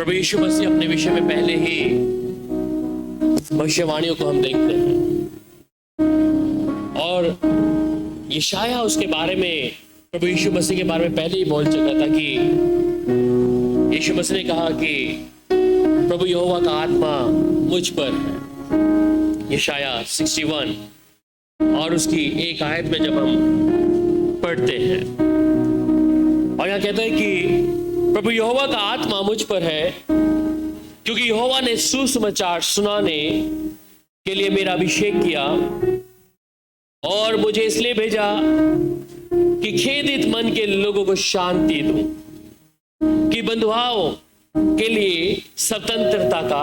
प्रभु यीशु मसीह अपने विषय में पहले ही भविष्यवाणियों को हम देखते हैं और यशाया उसके बारे में, प्रभु यीशु मसीह के बारे में पहले ही बोल चुका था कि यीशु मसीह ने कहा कि प्रभु यहोवा का आत्मा मुझ पर है, यशाया 61 और उसकी एक आयत में जब हम पढ़ते हैं और यहाँ कहता है कि प्रभु यहोवा का आत्मा मुझ पर है क्योंकि यहोवा ने सुसमाचार सुनाने के लिए मेरा अभिषेक किया और मुझे इसलिए भेजा कि खेदित मन के लोगों को शांति दूं, कि बंधुआओं के लिए स्वतंत्रता का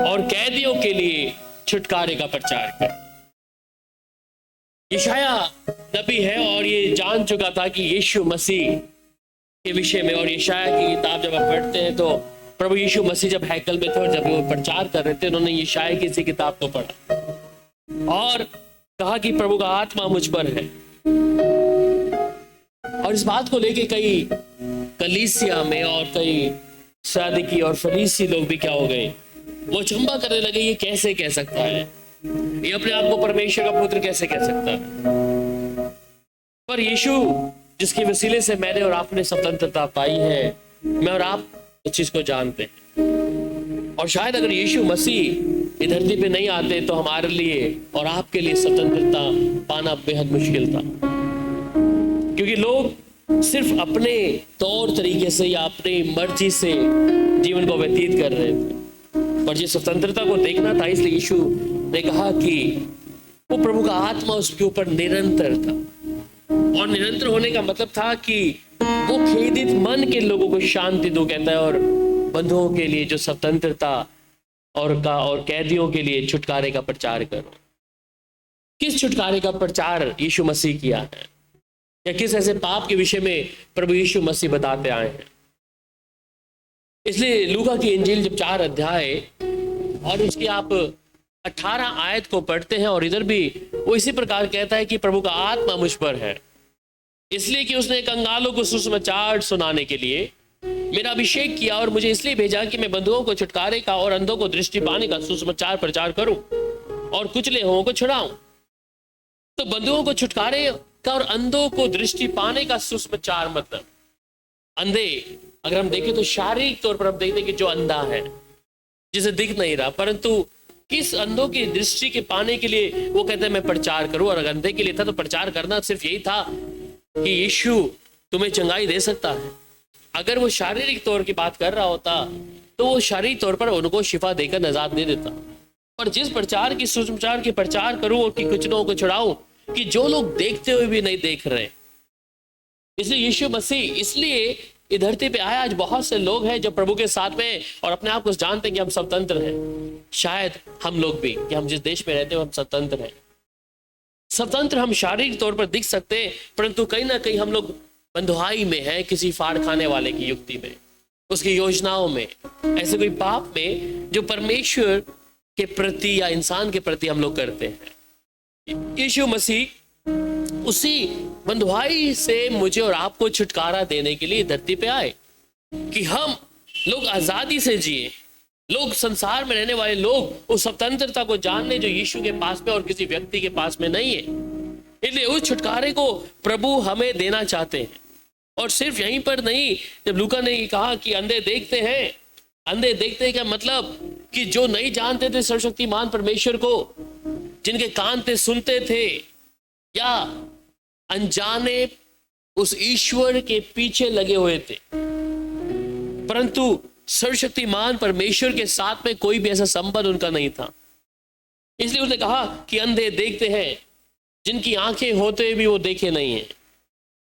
और कैदियों के लिए छुटकारे का प्रचार कर। यशाया नबी है और ये जान चुका था कि यीशु मसीह के विषय में, और यशाया की किताब जब आप पढ़ते हैं तो प्रभु यीशु मसीह जब हैकल में थे और जब वो प्रचार कर रहे थे, उन्होंने यशाया की इसी किताब को पढ़ा और कहा कि प्रभु का आत्मा मुझ पर है। और इस बात को लेके कई कलीसिया में और कई सदुकी और फरीसी लोग भी क्या हो गए, वो चंबा करने लगे, ये कैसे कह सकता है, ये अपने आप को परमेश्वर का पुत्र कैसे कह सकता है। पर यीशु जिसके वसीले से मैंने और आपने स्वतंत्रता पाई है, मैं और आप इस चीज को जानते हैं। और शायद अगर यीशु मसीह इस धरती पे नहीं आते तो हमारे लिए और आपके लिए स्वतंत्रता पाना बेहद मुश्किल था, क्योंकि लोग सिर्फ अपने तौर तरीके से या अपनी मर्जी से जीवन को व्यतीत कर रहे थे। पर जिस स्वतंत्रता को देखना था, इसलिए यीशु ने कहा कि वो प्रभु का आत्मा उसके ऊपर निरंतर था, और निरंतर होने का मतलब था कि वो खेदित मन के लोगों को शांति दो, कहता है, और बंधुओं के लिए जो स्वतंत्रता और कैदियों के लिए छुटकारे का प्रचार करो। किस छुटकारे का प्रचार यीशु मसीह किया है, या किस ऐसे पाप के विषय में प्रभु यीशु मसीह बताते आए हैं। इसलिए लूका की इंजील जब 4 अध्याय और उसकी आप 18 आयत को पढ़ते हैं, और इधर भी वो इसी प्रकार कहता है कि प्रभु का आत्मा मुझ पर है, इसलिए कि उसने कंगालों को सुसमाचार सुनाने के लिए मेरा अभिषेक किया और मुझे इसलिए भेजा कि मैं बंधुओं को छुटकारे का और अंधों को दृष्टि पाने का सुसमाचार प्रचार करूं और कुचले हुओं को छुड़ाऊं। तो बंधुओं को छुटकारे का और अंधों को दृष्टि पाने का सुसमाचार मतलब, अंधे अगर हम देखें तो शारीरिक तौर पर हम देखते हैं कि जो अंधा है, जिसे दिख नहीं रहा, परंतु किस अंधों की दृष्टि के पाने के लिए वो कहते हैं मैं प्रचार करूं। और अंधे के लिए था तो प्रचार करना सिर्फ यही था कि यीशु तुम्हें चंगाई दे सकता है। अगर वो शारीरिक तौर की बात कर रहा होता तो वो शारीरिक तौर पर उनको शिफा देकर नजात दे देता। पर जिस प्रचार की सुसमाचार की प्रचार करूं और कि कुछ लोगों को छुड़ाऊं कि जो लोग देखते हुए भी नहीं देख रहे, इसलिए यीशु मसीह इसलिए इस धरती पे आया। आज बहुत से लोग हैं जो प्रभु के साथ में और अपने आप को जानते हैं कि हम स्वतंत्र हैं। शायद हम लोग भी, कि हम जिस देश में रहते हैं हम स्वतंत्र हैं। स्वतंत्र हम शारीरिक तौर पर दिख सकते हैं, परंतु कहीं ना कहीं हम लोग बंधुआई में हैं, किसी फाड़ खाने वाले की युक्ति में, उसकी योजनाओं में, ऐसे कोई पाप में जो परमेश्वर के प्रति या इंसान के प्रति हम लोग करते हैं। यीशु मसीह उसी बंधुआई से मुझे और आपको छुटकारा देने के लिए धरती पे आए कि हम लोग आजादी से जिए। लोग, संसार में रहने वाले लोग उस स्वतंत्रता को जानने जो यीशु के पास में और किसी व्यक्ति के पास में नहीं है। इसलिए उस छुटकारे को प्रभु हमें देना चाहते हैं। और सिर्फ यहीं पर नहीं, जब लूका ने कहा कि अंधे देखते हैं, अंधे देखते हैं क्या मतलब कि जो नहीं जानते थे सर्वशक्तिमान परमेश्वर को, जिनके कान थे सुनते थे, या अनजाने उस ईश्वर के पीछे लगे हुए थे, परंतु सर्वशक्तिमान परमेश्वर के साथ में कोई भी ऐसा संबंध उनका नहीं था। इसलिए उसने कहा कि अंधे देखते हैं, जिनकी आंखें होते भी वो देखे नहीं है।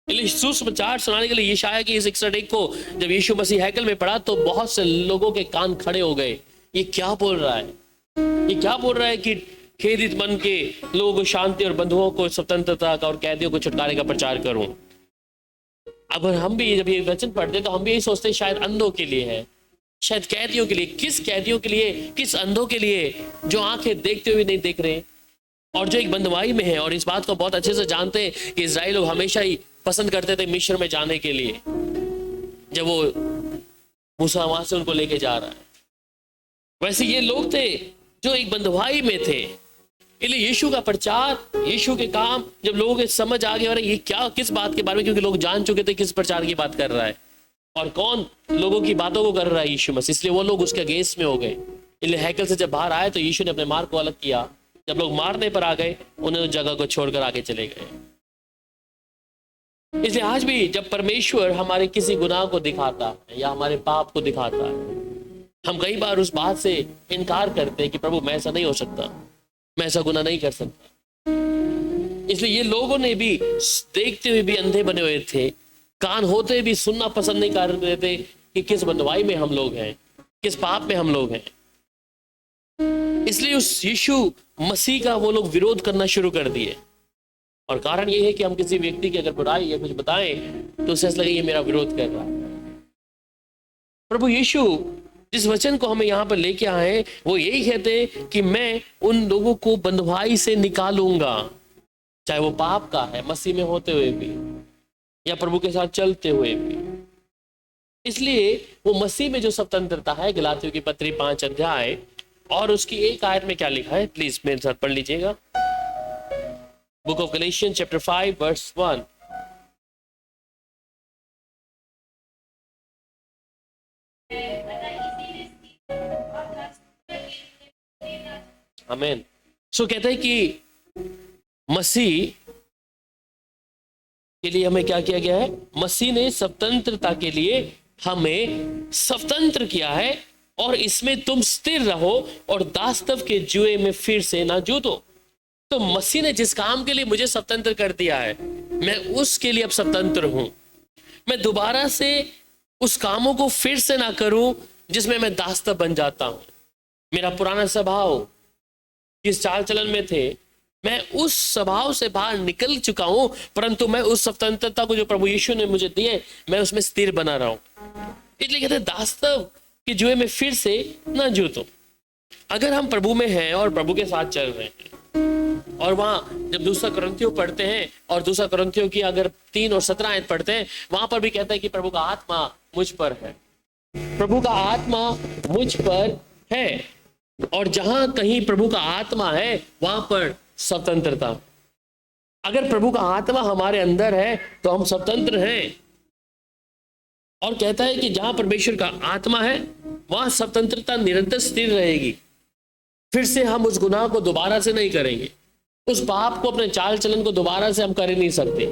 इसलिए सुसमाचार सुनाने के लिए यशाया की इस 61 को जब यीशु मसीह हैकल में पढ़ा तो बहुत से लोगों के कान खड़े हो गए। ये क्या बोल रहा है, ये क्या बोल रहा है कि खेदित मन के लोगों को शांति और बंधुओं को स्वतंत्रता का और कैदियों को छुटकारे का प्रचार करूं। अगर हम भी जब ये वचन पढ़ते तो हम भी यही सोचते हैं शायद अंधों के लिए है, शायद कैदियों के लिए। किस कैदियों के लिए, किस अंधों के लिए जो आंखें देखते हुए नहीं देख रहे और जो एक बंधुआई में है। और इस बात को बहुत अच्छे से जानते हैं कि इजराइल लोग हमेशा ही पसंद करते थे मिस्र में जाने के लिए। जब वो मूसा वहां से उनको लेके जा रहा है। वैसे ये लोग थे जो एक बंधुआई में थे, इसलिए यीशु का प्रचार, यीशु के काम जब लोगों के समझ आ गए और ये क्या, किस बात के बारे में, क्योंकि लोग जान चुके थे किस प्रचार की बात कर रहा है और कौन लोगों की बातों को कर रहा है यीशु मसीह, इसलिए वो लोग उसके अगेंस्ट में हो गए। इसलिए हैकल से जब बाहर आए तो यीशु ने अपने मार्ग को अलग किया। जब लोग मारने पर आ गए, उन्हें उस जगह को छोड़कर आगे चले गए। इसलिए आज भी जब परमेश्वर हमारे किसी गुनाह को दिखाता है या हमारे पाप को दिखाता है, हम कई बार उस बात से इनकार करते हैं कि प्रभु मैं ऐसा नहीं हो सकता, मैं ऐसा गुनाह नहीं कर सकता। इसलिए ये लोगों ने भी देखते हुए भी अंधे बने हुए थे, कान होते भी सुनना पसंद नहीं कर रहे थे कि किस बंधुआई में हम लोग हैं, किस पाप में हम लोग हैं। इसलिए उस यीशु मसीह का वो लोग विरोध करना शुरू कर दिए। और कारण ये है कि हम किसी व्यक्ति की अगर बुराई या कुछ बताएं तो उसे ऐसा लगे ये मेरा विरोध कर रहा है। प्रभु यीशु जिस वचन को हमें यहाँ पर लेके आए वो यही कहते कि मैं उन लोगों को बंधुआई से निकालूंगा, चाहे वो पाप का है, मसीह में होते हुए भी या प्रभु के साथ चलते हुए भी। इसलिए वो मसीह में जो स्वतंत्रता है, गलातियों की पत्री 5 अध्याय और उसकी 1 आयत में क्या लिखा है, प्लीज मेरे साथ पढ़ लीजिएगा। Book of Galatians chapter 5 verse 1। आमीन। सो कहता है कि मसीह के लिए हमें क्या किया गया है, मसीह ने स्वतंत्रता के लिए हमें स्वतंत्र किया है और इसमें तुम स्थिर रहो और दासत्व के जुए में फिर से ना जूतो। तो मसीह ने जिस काम के लिए मुझे स्वतंत्र कर दिया है, मैं उसके लिए अब स्वतंत्र हूं। मैं दोबारा से उस कामों को फिर से ना करूं जिसमें मैं दासत्व बन जाता हूं। मेरा पुराना स्वभाव किस चाल चलन में थे, मैं उस स्वभाव से बाहर निकल चुका हूं, परंतु मैं उस स्वतंत्रता को जो प्रभु यीशु ने मुझे दी है, मैं उसमें स्थिर बना रहा हूं। इसलिए कहते हैं दासत्व के जुए में फिर से ना जूतो। अगर हम प्रभु में हैं और प्रभु के साथ चल रहे हैं, और वहां जब दूसरा कुरिन्थियों पढ़ते हैं और दूसरा कुरिन्थियों की अगर 3 और 17 आयत पढ़ते हैं, वहां पर भी कहता है कि प्रभु का आत्मा मुझ पर है, प्रभु का आत्मा मुझ पर है। और जहां कहीं प्रभु का आत्मा है वहां पर स्वतंत्रता। अगर प्रभु का आत्मा हमारे अंदर है तो हम स्वतंत्र हैं। और कहता है कि जहां परमेश्वर का आत्मा है वहां स्वतंत्रता निरंतर स्थिर रहेगी। फिर से हम उस गुनाह को दोबारा से नहीं करेंगे, उस पाप को, अपने चाल चलन को दोबारा से हम कर ही नहीं सकते।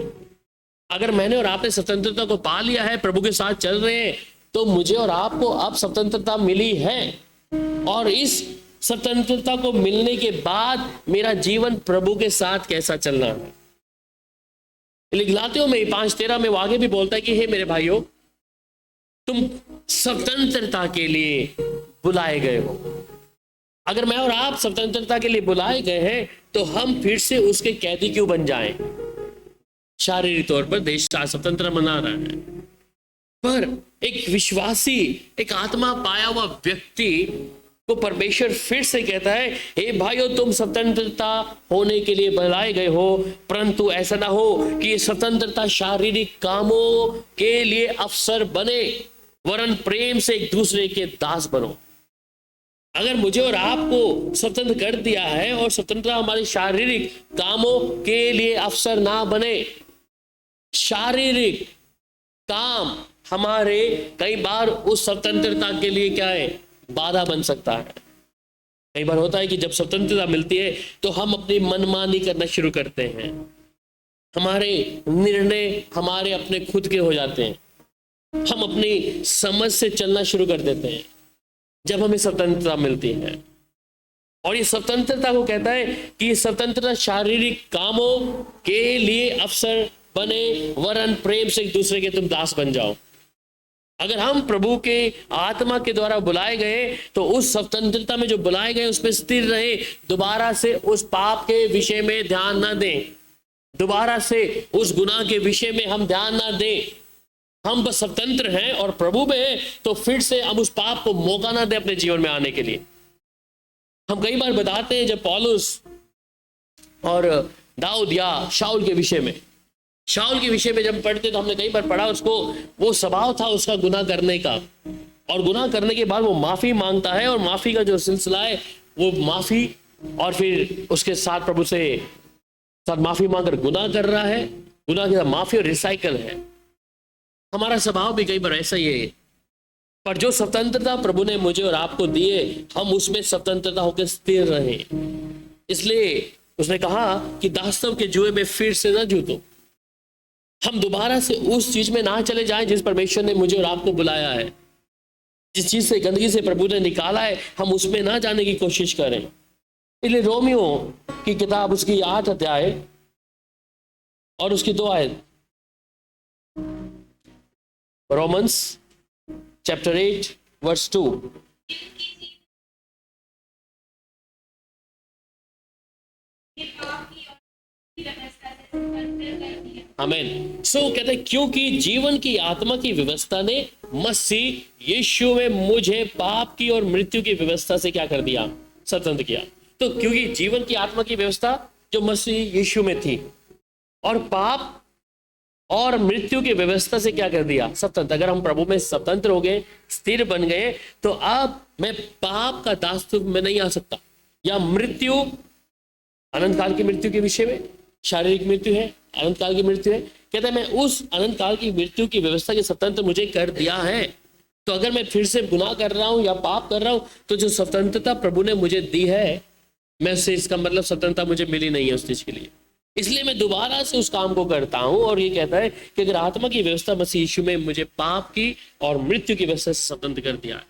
अगर मैंने और आपने स्वतंत्रता को पा लिया है, प्रभु के साथ चल रहे हैं, तो मुझे और आपको अब स्वतंत्रता मिली है। और इस स्वतंत्रता को मिलने के बाद मेरा जीवन प्रभु के साथ कैसा चलना है। गलातियों में 5:13 में वो आगे भी बोलता है कि हे मेरे भाइयों, तुम स्वतंत्रता के लिए बुलाए गए हो। अगर मैं और आप स्वतंत्रता के लिए बुलाए गए हैं तो हम फिर से उसके कैदी क्यों बन जाएं? शारीरिक तौर पर देश स्वतंत्र मना रहा है, पर एक विश्वासी, एक आत्मा पाया हुआ व्यक्ति को परमेश्वर फिर से कहता है, हे भाइयों, तुम स्वतंत्रता होने के लिए बुलाए गए हो, परंतु ऐसा ना हो कि ये स्वतंत्रता शारीरिक कामों के लिए अवसर बने, वरन प्रेम से एक दूसरे के दास बनो। अगर मुझे और आपको स्वतंत्र कर दिया है और स्वतंत्रता हमारे शारीरिक कामों के लिए अवसर ना बने, शारीरिक काम हमारे कई बार उस स्वतंत्रता के लिए क्या है, बाधा बन सकता है। कई बार होता है कि जब स्वतंत्रता मिलती है तो हम अपनी मनमानी करना शुरू करते हैं, हमारे निर्णय हमारे अपने खुद के हो जाते हैं, हम अपनी समझ से चलना शुरू कर देते हैं जब हमें स्वतंत्रता मिलती है। और ये स्वतंत्रता को कहता है कि ये स्वतंत्रता शारीरिक कामों के लिए अवसर बने, वरन प्रेम से एक दूसरे के तुम दास बन जाओ। अगर हम प्रभु के आत्मा के द्वारा बुलाए गए तो उस स्वतंत्रता में जो बुलाए गए उसमें स्थिर रहे, दोबारा से उस पाप के विषय में ध्यान ना दें, दोबारा से उस गुनाह के विषय में हम ध्यान ना दें। हम बस स्वतंत्र हैं और प्रभु में हैं तो फिर से हम उस पाप को मौका ना दें अपने जीवन में आने के लिए। हम कई बार बताते हैं जब पौलुस और दाऊद या शाऊल के विषय में, शाऊल के विषय में जब पढ़ते तो हमने कई बार पढ़ा, उसको वो स्वभाव था उसका गुनाह करने का, और गुनाह करने के बाद वो माफी मांगता है, और माफी का जो सिलसिला है वो माफी, और फिर उसके साथ प्रभु से साथ माफी मांगकर गुनाह कर रहा है, गुनाह के साथ माफी और रिसाइकल है। हमारा स्वभाव भी कई बार ऐसा ही है। पर जो स्वतंत्रता प्रभु ने मुझे और आपको दिए, हम उसमें स्वतंत्रता होकर स्थिर रहे। इसलिए उसने कहा कि दास्तव के जुए में फिर से ना जूतो। हम दोबारा से उस चीज में ना चले जाएं जिस परमेश्वर ने मुझे और आपको बुलाया है। जिस चीज से, गंदगी से प्रभु ने निकाला है, हम उसमें ना जाने की कोशिश करें। इसलिए रोमियो की किताब उसकी 8 अध्याय और उसकी 2 आयत, रोमन्स चैप्टर 8 वर्स 2। आमीन। सो कहते हैं क्योंकि जीवन की आत्मा की व्यवस्था ने मसीह यीशु में मुझे पाप की और मृत्यु की व्यवस्था से क्या कर दिया? स्वतंत्र किया। तो क्योंकि जीवन की आत्मा की व्यवस्था जो मसीह यीशु में थी, और पाप और मृत्यु की व्यवस्था से क्या कर दिया? स्वतंत्र। अगर हम प्रभु में स्वतंत्र हो गए, स्थिर बन गए, तो अब मैं पाप का दास्तव में नहीं आ सकता, या मृत्यु, अनंत काल की मृत्यु के विषय में, शारीरिक मृत्यु है, अनंत काल की मृत्यु है, कहते हैं मैं उस अनंत काल की मृत्यु की व्यवस्था के स्वतंत्र मुझे कर दिया है। तो अगर मैं फिर से गुनाह कर रहा हूं या पाप कर रहा हूं, तो जो स्वतंत्रता प्रभु ने मुझे दी है, मैं उससे, इसका मतलब स्वतंत्रता मुझे मिली नहीं है उस चीज के लिए। इसलिए मैं दोबारा से उस काम को करता हूं। और ये कहता है कि अगर आत्मा की व्यवस्था मसीह यीशु में मुझे पाप की और मृत्यु की व्यवस्था से स्वतंत्र कर दिया है,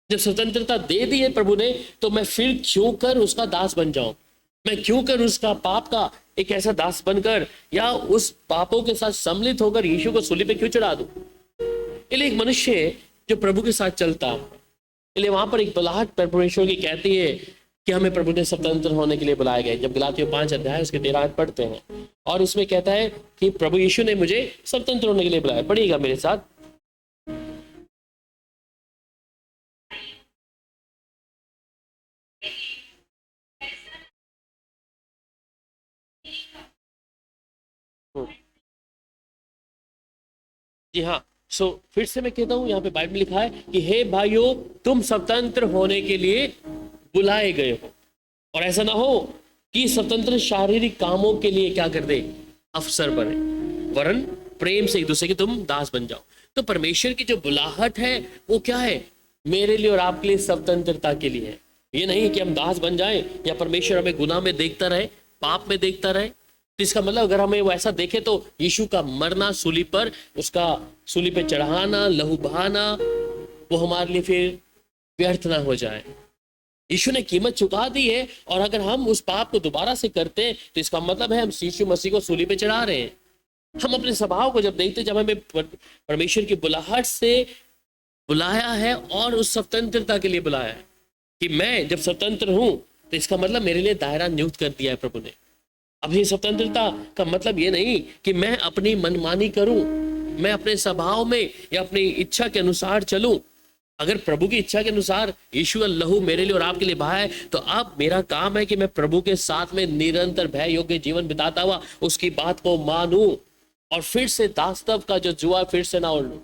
जब स्वतंत्रता दे दी है प्रभु ने, तो मैं फिर क्यों कर उसका दास बन जाऊं? मैं क्यों कर उसका पाप का एक ऐसा दास बनकर, या उस पापों के साथ सम्मिलित होकर यीशु को सूली पे क्यों चढ़ा दूं? इसलिए एक मनुष्य जो प्रभु के साथ चलता, इसलिए वहां पर एक बुलाहट परमेश्वर की कहती है कि हमें प्रभु ने स्वतंत्र होने के लिए बुलाया गया। जब गलातियों 5 अध्याय उसके 13 आयत पढ़ते हैं, और इसमें कहता है कि प्रभु यीशु ने मुझे स्वतंत्र होने के लिए बुलाया। पढ़िएगा मेरे साथ। जी हाँ। सो फिर से मैं कहता हूं, यहाँ पे बाइबल लिखा है कि हे भाइयों, तुम स्वतंत्र होने के लिए बुलाए गए हो, और ऐसा ना हो कि स्वतंत्र शारीरिक कामों के लिए क्या कर दे? अफसर बने, वरन प्रेम से एक दूसरे के तुम दास बन जाओ। तो परमेश्वर की जो बुलाहट है वो क्या है? मेरे लिए और आपके लिए स्वतंत्रता के लिए है। ये नहीं कि हम दास बन जाएं, या परमेश्वर हमें गुनाह में देखता रहे, पाप में देखता रहे। तो इसका मतलब अगर हमें वो ऐसा देखे, तो यीशु का मरना सूली पर, उसका सूली पे चढ़ाना, लहू बहाना, वो हमारे लिए फिर व्यर्थ ना हो जाए। यीशु ने कीमत चुका दी है, और अगर हम उस पाप को दोबारा से करते हैं, तो इसका मतलब है हम यीशु मसीह को सूली पे चढ़ा रहे हैं। हम अपने स्वभाव को जब देखते, जब हमें परमेश्वर की बुलाहट से बुलाया है और उस स्वतंत्रता के लिए बुलाया है कि मैं जब स्वतंत्र हूं, तो इसका मतलब मेरे लिए दायरा नियुक्त कर दिया है प्रभु ने। अपनी स्वतंत्रता का मतलब ये नहीं कि मैं अपनी मनमानी करूं, मैं अपने स्वभाव में या अपनी इच्छा के अनुसार चलूं। अगर प्रभु की इच्छा के अनुसार यीशु का लहू मेरे लिए और आपके लिए बहा है, तो अब मेरा काम है कि मैं प्रभु के साथ में निरंतर भय योग्य जीवन बिताता हुआ उसकी बात को मानूं, और फिर से दास्तव का जो जुआ फिर से ना उड़ूं।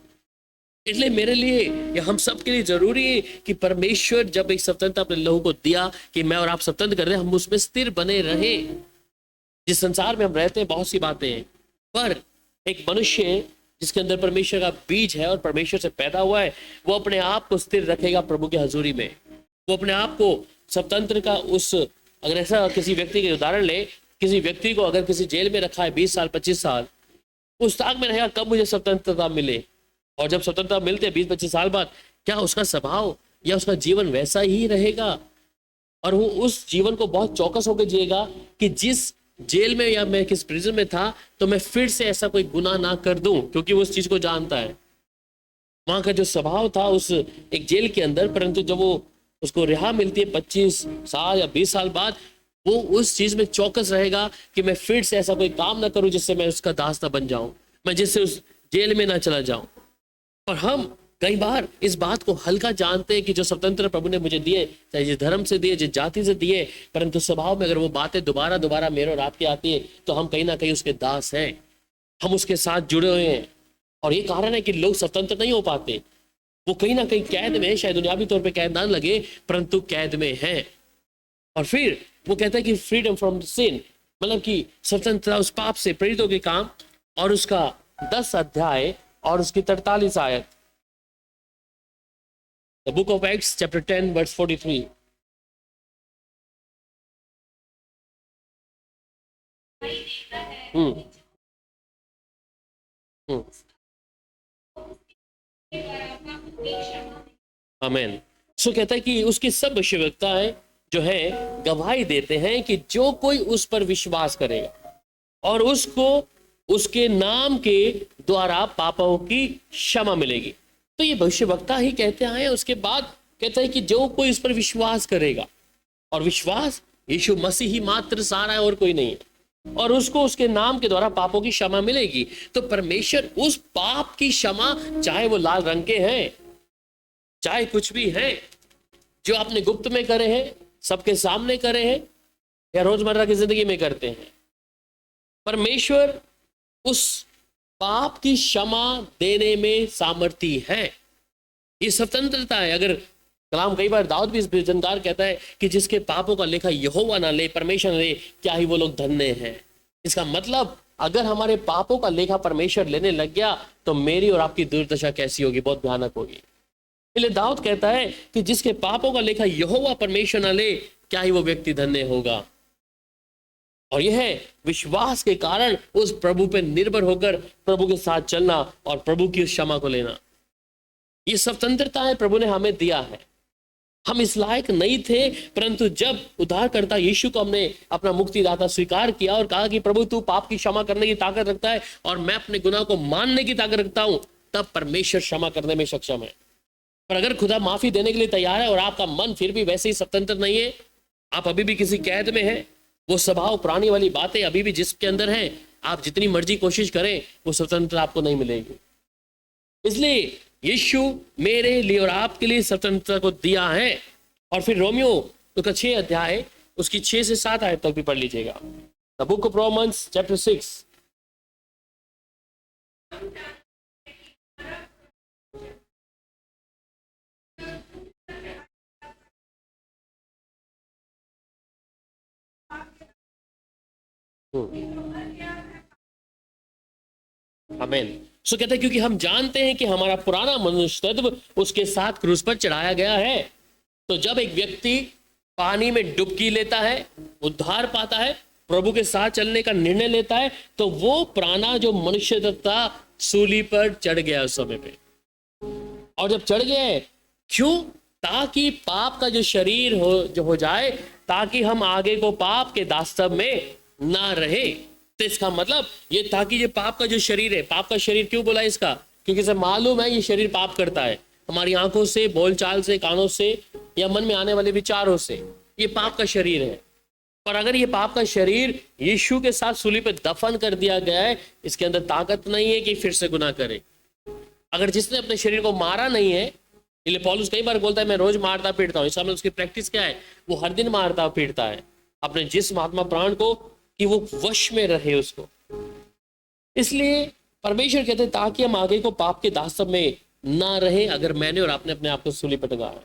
इसलिए मेरे लिए या हम सब के लिए जरूरी है कि परमेश्वर जब एक स्वतंत्रता अपने लहू को दिया कि मैं और आप स्वतंत्र कर रहे हैं, हम उसमें स्थिर बने रहे। जिस संसार में हम रहते हैं बहुत सी बातें हैं, पर एक मनुष्य जिसके अंदर परमेश्वर का बीज है और परमेश्वर से पैदा हुआ है, वो अपने आप को स्थिर रखेगा प्रभु की हजूरी में। वो अपने आप को स्वतंत्र का उस, अगर ऐसा किसी व्यक्ति के उदाहरण ले, किसी व्यक्ति को अगर किसी जेल में रखा है 20 साल 25 साल, उस ताक में रहेगा कब मुझे स्वतंत्रता मिले। और जब स्वतंत्रता मिलते है 20-25 साल बाद, क्या उसका स्वभाव या उसका जीवन वैसा ही रहेगा? और वो उस जीवन को बहुत चौकस होकर जिएगा कि जिस जेल में या मैं किस प्रिजन में था, तो मैं फिर से ऐसा कोई गुनाह ना कर दूं, क्योंकि वो उस चीज को जानता है। वहां का जो स्वभाव था उस एक जेल के अंदर, परंतु जब वो उसको रिहा मिलती है 25 साल या 20 साल बाद, वो उस चीज में चौकस रहेगा कि मैं फिर से ऐसा कोई काम ना करूं जिससे मैं उसका दास ना बन जाऊं, मैं जिससे उस जेल में ना चला जाऊं। और हम कई बार इस बात को हल्का जानते हैं कि जो स्वतंत्र प्रभु ने मुझे दिए, चाहे जिस धर्म से दिए, जिस जाति से दिए, परंतु स्वभाव में अगर वो बातें दोबारा दोबारा मेरे और आपकी आती है, तो हम कहीं ना कहीं उसके दास हैं, हम उसके साथ जुड़े हुए हैं। और ये कारण है कि लोग स्वतंत्र नहीं हो पाते। वो कहीं ना कहीं कैद में है, शायद दुनियावी तौर पे कैद ना लगे परंतु कैद में है। और फिर वो कहता है कि फ्रीडम फ्रॉम सिन, मतलब कि स्वतंत्रता उस पाप से, प्रेरितों के काम और उसका 10 अध्याय और उसकी 43 आयत। The book of Acts chapter 10 verse 43। Hmm hmm आमेन। सो कहता है कि उसकी सब भविष्यवक्ताएं जो है गवाही देते हैं कि जो कोई उस पर विश्वास करेगा और उसको उसके नाम के द्वारा पापों की क्षमा मिलेगी। तो ये भविष्यवक्ता ही कहते हैं। उसके बाद कहता है कि जो कोई इस पर विश्वास करेगा, और विश्वास यीशु मसीह ही मात्र सहारा है और कोई नहीं है, और उसको उसके नाम के द्वारा पापों की क्षमा मिलेगी। तो परमेश्वर उस पाप की क्षमा, चाहे वो लाल रंग के हैं, चाहे कुछ भी है, जो आपने गुप्त में करे हैं, सबके सामने करे हैं, या रोजमर्रा की जिंदगी में करते हैं, परमेश्वर उस पाप की क्षमा देने में सामर्थी है। ये स्वतंत्रता है। अगर कलाम कई बार दाऊद भी इस भजनकार कहता है कि जिसके पापों का लेखा यहोवा ना ले, परमेश्वर ना ले, क्या ही वो लोग धन्य हैं। इसका मतलब अगर हमारे पापों का लेखा परमेश्वर लेने लग गया तो मेरी और आपकी दुर्दशा कैसी होगी, बहुत भयानक होगी। इसलिए दाऊद कहता है कि जिसके पापों का लेखा यहोवा परमेश्वर ना ले, क्या ही वो व्यक्ति धन्य होगा। और यह विश्वास के कारण उस प्रभु पे निर्भर होकर प्रभु के साथ चलना और प्रभु की उस क्षमा को लेना, ये स्वतंत्रता है प्रभु ने हमें दिया है। हम इस लायक नहीं थे, परंतु जब उद्धारकर्ता यीशु को हमने अपना मुक्तिदाता स्वीकार किया और कहा कि प्रभु तू पाप की क्षमा करने की ताकत रखता है और मैं अपने गुनाह को मानने की ताकत रखता हूं, तब परमेश्वर क्षमा करने में सक्षम है। पर अगर खुदा माफी देने के लिए तैयार है और आपका मन फिर भी वैसे ही स्वतंत्र नहीं है, आप अभी भी किसी कैद में है, वो स्वभाव पुरानी वाली बातें अभी भी जिसके अंदर है, आप जितनी मर्जी कोशिश करें वो स्वतंत्रता आपको नहीं मिलेगी। इसलिए यीशु मेरे लिए और आपके लिए स्वतंत्रता को दिया है। और फिर रोमियो उसका 6 अध्याय उसकी 6 से 7 आयत तक भी पढ़ लीजिएगा। The book of Romans chapter 6। आमीन। सो कहते हैं क्योंकि हम जानते हैं कि हमारा पुराना मनुष्य तत्व उसके साथ क्रूस पर चढ़ाया गया है। तो जब एक व्यक्ति पानी में डुबकी लेता है, उद्धार पाता है, प्रभु के साथ चलने का निर्णय लेता है, तो वो पुराना जो मनुष्य तत्व था सूली पर चढ़ गया उस समय पे। और जब चढ़ गए, क्यों? ताकि पाप का जो शरीर हो जाए, ताकि हम आगे को पाप के दास्तव में ना रहे। तो इसका मतलब ये ताकि ये पाप का जो शरीर है, पाप का शरीर क्यों बोला इसका? क्योंकि इसे मालूम है ये शरीर पाप करता है, हमारी आंखों से, बोलचाल से, कानों से या मन में आने वाले विचारों से, ये पाप का शरीर है। पर अगर ये पाप का शरीर यीशु के साथ सूली पे दफन कर दिया गया है, इसके अंदर ताकत नहीं है कि फिर से गुनाह करे। अगर जिसने अपने शरीर को मारा नहीं है, इसलिए पौलुस कई बार बोलता है मैं रोज मारता पीटता हूँ, इसका मतलब उसकी प्रैक्टिस क्या है? वो हर दिन मारता पीटता है अपने जिस्म, आत्मा, प्राण को, कि वो वश में रहे उसको। इसलिए परमेश्वर कहते हैं ताकि हम आगे को पाप के दास्तव में ना रहे, अगर मैंने और आपने अपने आप को सूली पर टंगाया।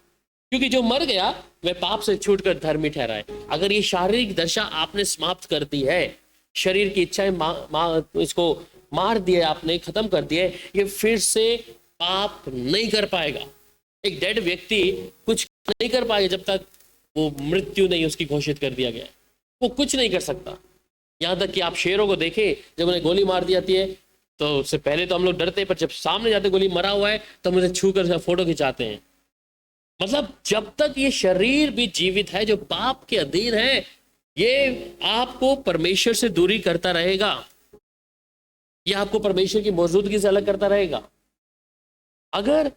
क्योंकि जो मर गया वह पाप से छूटकर धर्मी ठहरा है। अगर ये शारीरिक दशा आपने समाप्त कर दी है, शरीर की इच्छाएं इसको मार दिया आपने, खत्म कर दिया, ये फिर से पाप नहीं कर पाएगा। एक डेड व्यक्ति कुछ नहीं कर पाएगा जब तक वो मृत्यु नहीं उसकी घोषित कर दिया गया, वो कुछ नहीं कर सकता। यहाँ तक कि आप शेरों को देखें, जब उन्हें गोली मार दी जाती है तो उससे पहले तो हम लोग डरते हैं, पर जब सामने जाते गोली मरा हुआ है तो हम उसे छू कर फोटो खिंचाते हैं। मतलब जब तक ये शरीर भी जीवित है जो पाप के अधीन है, ये आपको परमेश्वर से दूरी करता रहेगा, ये आपको परमेश्वर की मौजूदगी से अलग करता रहेगा। अगर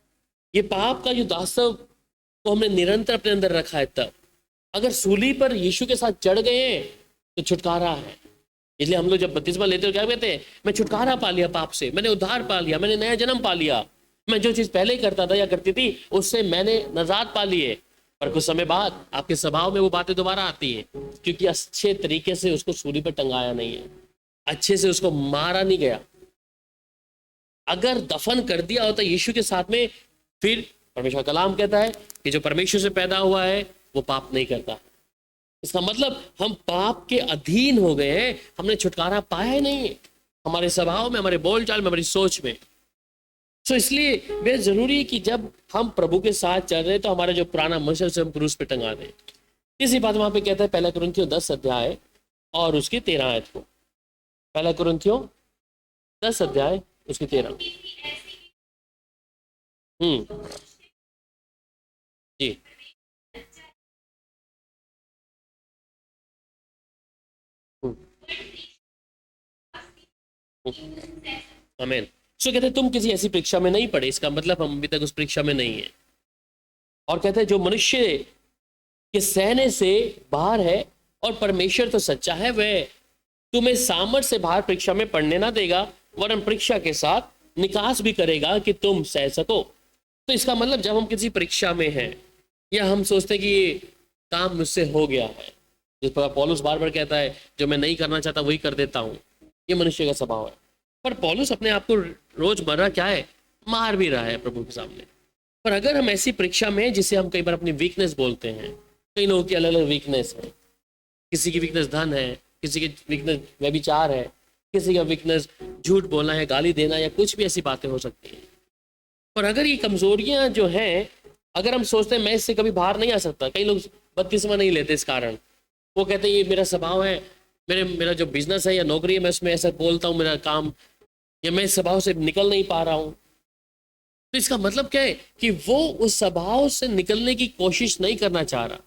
ये पाप का जो दास्तव को हमने निरंतर अपने अंदर रखा है, तब अगर सूली पर यीशु के साथ चढ़ गए हैं तो छुटकारा है। इसलिए हम लोग जब बपतिस्मा लेते हो क्या कहते हैं? मैं छुटकारा पा लिया पाप से, मैंने उद्धार पा लिया, मैंने नया जन्म पा लिया, मैं जो चीज पहले करता था या करती थी उससे मैंने नजात पा ली है। पर कुछ समय बाद आपके स्वभाव में वो बातें दोबारा आती है, क्योंकि अच्छे तरीके से उसको सूली पर टंगाया नहीं है, अच्छे से उसको मारा नहीं गया। अगर दफन कर दिया होता यीशु के साथ में, फिर परमेश्वर का कलाम कहता है कि जो परमेश्वर से पैदा हुआ है वो पाप नहीं करता। इसका मतलब हम पाप के अधीन हो गए हैं, हमने छुटकारा पाया ही नहीं है हमारे स्वभाव में, हमारे बोलचाल में, हमारी सोच में। सो इसलिए बेहद जरूरी है कि जब हम प्रभु के साथ चल रहे हैं तो हमारा जो पुराना मनुष्य उसे हम क्रूस पे टंगा दें। इसी बात वहां पे कहता है 1 कुरिन्थियों 10 अध्याय और उसकी 13 आयत को। 1 कुरिन्थियों 10 अध्याय उसकी 13। जी आमीन। सो कहते हैं तुम किसी ऐसी परीक्षा में नहीं पड़े, इसका मतलब हम अभी तक उस परीक्षा में नहीं है। और कहते हैं जो मनुष्य के सहने से बाहर है और परमेश्वर तो सच्चा है, वह तुम्हें सामर्थ्य से बाहर परीक्षा में पड़ने ना देगा, वरन परीक्षा के साथ निकास भी करेगा कि तुम सह सको। तो इसका मतलब जब हम किसी परीक्षा में हैं या हम सोचते हैं कि ये काम मुझसे हो गया है, जिस पर पौलुस बार बार कहता है जो मैं नहीं करना चाहता वही कर देता हूँ, ये मनुष्य का स्वभाव है। पर पौलुस अपने आप को रोजमर्रा क्या है, मार भी रहा है प्रभु के सामने। पर अगर हम ऐसी परीक्षा में, जिसे हम कई बार अपनी वीकनेस बोलते हैं, कई लोगों की अलग अलग वीकनेस है, किसी की वीकनेस धन है, किसी की वीकनेस व्यभिचार है, किसी का वीकनेस झूठ बोलना है, गाली देना, या कुछ भी ऐसी बातें हो सकती हैं। पर अगर ये कमजोरियां जो हैं, अगर हम सोचते हैं मैं इससे कभी बाहर नहीं आ सकता, कई लोग बत्तीसवां नहीं लेते इस कारण, वो कहते हैं ये मेरा स्वभाव है, मेरा जो बिजनेस है या नौकरी है मैं उसमें ऐसा बोलता हूँ, मेरा काम, या मैं इस स्वभाव से निकल नहीं पा रहा हूँ। तो इसका मतलब क्या है कि वो उस स्वभाव से निकलने की कोशिश नहीं करना चाह रहा,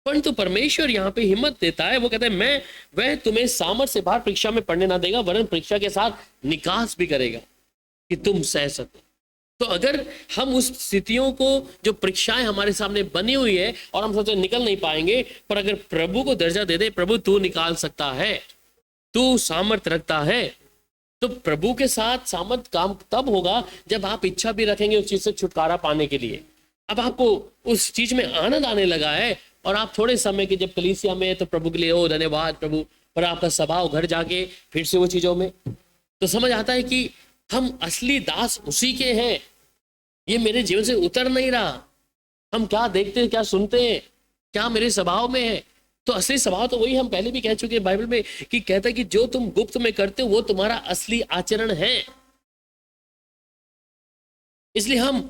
परंतु परमेश्वर यहाँ पे हिम्मत देता है। वो कहता है वह तुम्हें सामर्थ्य से बाहर परीक्षा में पढ़ने ना देगा, वरन परीक्षा के साथ निकास भी करेगा कि तुम सह सको। तो अगर हम उस स्थितियों को, जो परीक्षाएं हमारे सामने बनी हुई है और हम सोचते निकल नहीं पाएंगे, पर अगर प्रभु को दर्जा दे दे, प्रभु तू निकाल सकता है, तू सामर्थ्य रखता है, तो प्रभु के साथ सामर्थ काम तब होगा जब आप इच्छा भी रखेंगे उस चीज से छुटकारा पाने के लिए। अब आपको उस चीज में आनंद आने लगा है और आप थोड़े समय के जब कलीसिया में, तो प्रभु के लिए ओ धन्यवाद प्रभु, पर आपका स्वभाव घर जाके फिर से वो चीजों में, तो समझ आता है कि हम असली दास उसी के हैं, ये मेरे जीवन से उतर नहीं रहा। हम क्या देखते हैं, क्या सुनते हैं, क्या मेरे स्वभाव में है, तो असली स्वभाव तो वही हम पहले भी कह चुके हैं बाइबल में, कि कहता है कि जो तुम गुप्त में करते हो वो तुम्हारा असली आचरण है। इसलिए हम